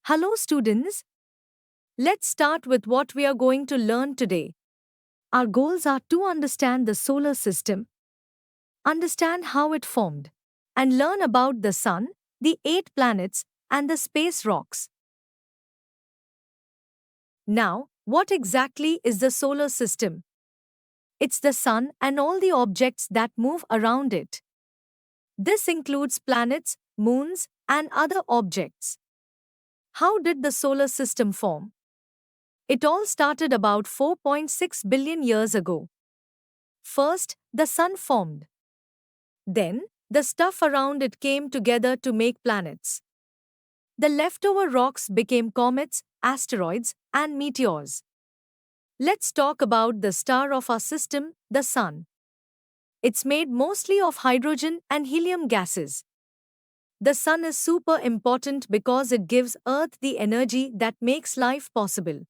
Hello, students. Let's start with what we are going to learn today. Our goals are to understand the solar system, understand how it formed, and learn about the Sun, the 8 planets, and the space rocks. Now, what exactly is the solar system? It's the Sun and all the objects that move around it. This includes planets, moons, and other objects. How did the solar system form? It all started about 4.6 billion years ago. First, the Sun formed. Then, the stuff around it came together to make planets. The leftover rocks became comets, asteroids, and meteors. Let's talk about the star of our system, the Sun. It's made mostly of hydrogen and helium gases. The Sun is super important because it gives Earth the energy that makes life possible.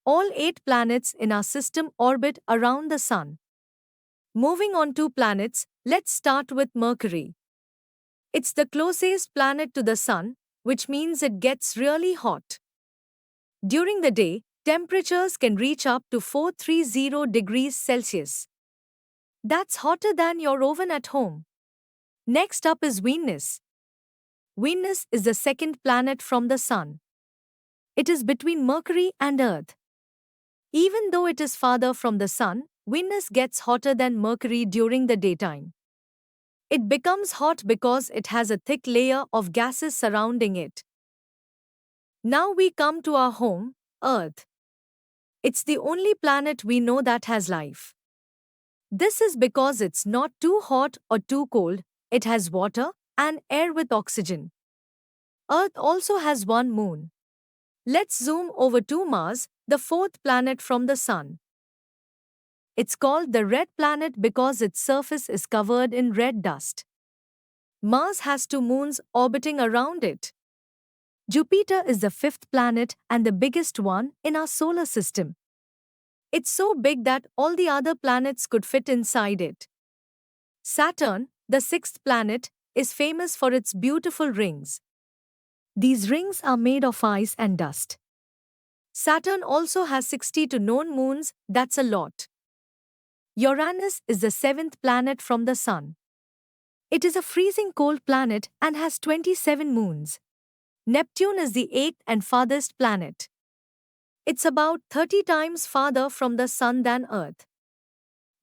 All 8 planets in our system orbit around the Sun. Moving on to planets, let's start with Mercury. It's the closest planet to the Sun, which means it gets really hot. During the day, temperatures can reach up to 430 degrees Celsius. That's hotter than your oven at home. Next up is Venus. Venus is the second planet from the Sun. It is between Mercury and Earth. Even though it is farther from the Sun, Venus gets hotter than Mercury during the daytime. It becomes hot because it has a thick layer of gases surrounding it. Now we come to our home, Earth. It's the only planet we know that has life. This is because it's not too hot or too cold, it has water and air with oxygen. Earth also has one moon. Let's zoom over to Mars, the fourth planet from the Sun. It's called the red planet because its surface is covered in red dust. Mars has 2 moons orbiting around it. Jupiter is the fifth planet and the biggest one in our solar system. It's so big that all the other planets could fit inside it. Saturn, the sixth planet, is famous for its beautiful rings. These rings are made of ice and dust. Saturn also has 62 known moons, that's a lot. Uranus is the seventh planet from the Sun. It is a freezing cold planet and has 27 moons. Neptune is the eighth and farthest planet. It's about 30 times farther from the Sun than Earth.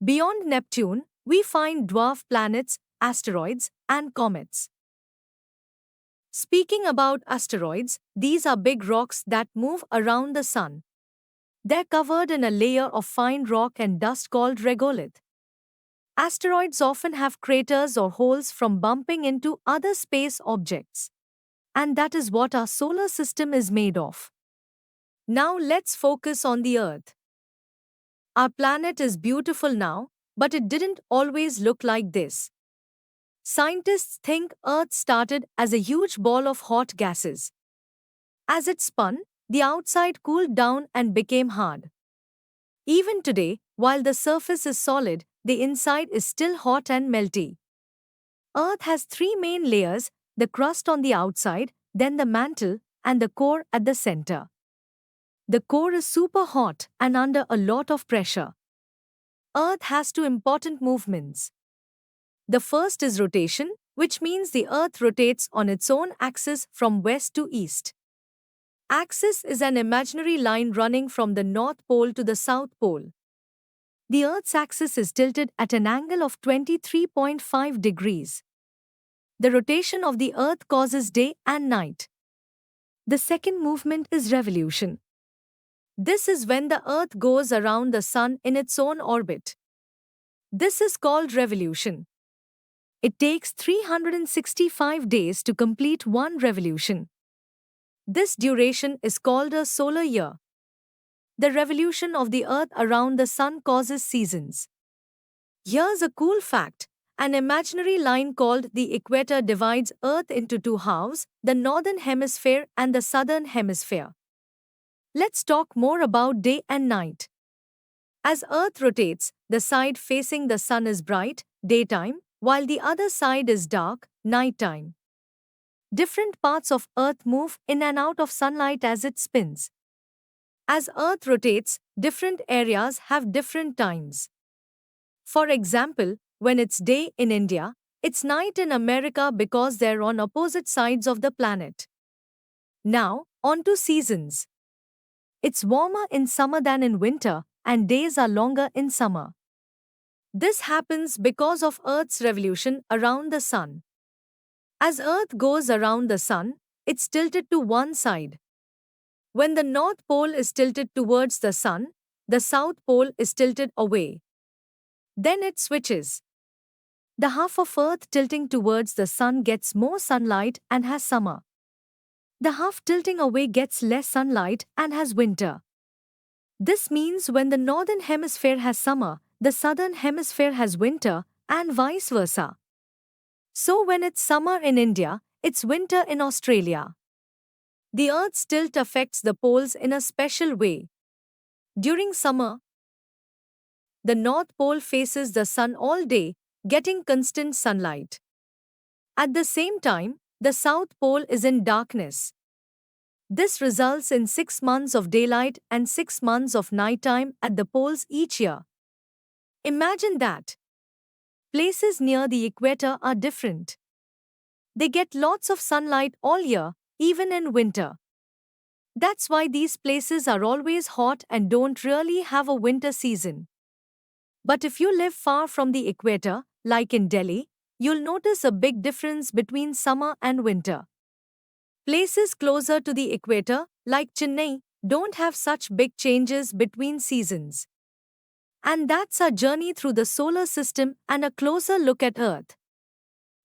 Beyond Neptune, we find dwarf planets, asteroids, and comets. Speaking about asteroids, these are big rocks that move around the Sun. They're covered in a layer of fine rock and dust called regolith. Asteroids often have craters or holes from bumping into other space objects. And that is what our solar system is made of. Now let's focus on the Earth. Our planet is beautiful now, but it didn't always look like this. Scientists think Earth started as a huge ball of hot gases. As it spun, the outside cooled down and became hard. Even today, while the surface is solid, the inside is still hot and melty. Earth has 3 main layers, the crust on the outside, then the mantle, and the core at the center. The core is super hot and under a lot of pressure. Earth has 2 important movements. The first is rotation, which means the Earth rotates on its own axis from west to east. Axis is an imaginary line running from the North Pole to the South Pole. The Earth's axis is tilted at an angle of 23.5 degrees. The rotation of the Earth causes day and night. The second movement is revolution. This is when the Earth goes around the Sun in its own orbit. This is called revolution. It takes 365 days to complete one revolution. This duration is called a solar year. The revolution of the Earth around the Sun causes seasons. Here's a cool fact. An imaginary line called the equator divides Earth into 2 halves, the northern hemisphere and the southern hemisphere. Let's talk more about day and night. As Earth rotates, the side facing the Sun is bright, daytime, while the other side is dark, nighttime. Different parts of Earth move in and out of sunlight as it spins. As Earth rotates, different areas have different times. For example, when it's day in India, it's night in America because they're on opposite sides of the planet. Now, on to seasons. It's warmer in summer than in winter, and days are longer in summer. This happens because of Earth's revolution around the Sun. As Earth goes around the Sun, it's tilted to one side. When the North Pole is tilted towards the Sun, the South Pole is tilted away. Then it switches. The half of Earth tilting towards the Sun gets more sunlight and has summer. The half tilting away gets less sunlight and has winter. This means when the Northern Hemisphere has summer, the Southern Hemisphere has winter, and vice versa. So when it's summer in India, it's winter in Australia. The Earth's tilt affects the poles in a special way. During summer, the North Pole faces the Sun all day, getting constant sunlight. At the same time, the South Pole is in darkness. This results in 6 months of daylight and 6 months of nighttime at the poles each year. Imagine that. Places near the equator are different. They get lots of sunlight all year, even in winter. That's why these places are always hot and don't really have a winter season. But if you live far from the equator, like in Delhi, you'll notice a big difference between summer and winter. Places closer to the equator, like Chennai, don't have such big changes between seasons. And that's our journey through the solar system and a closer look at Earth.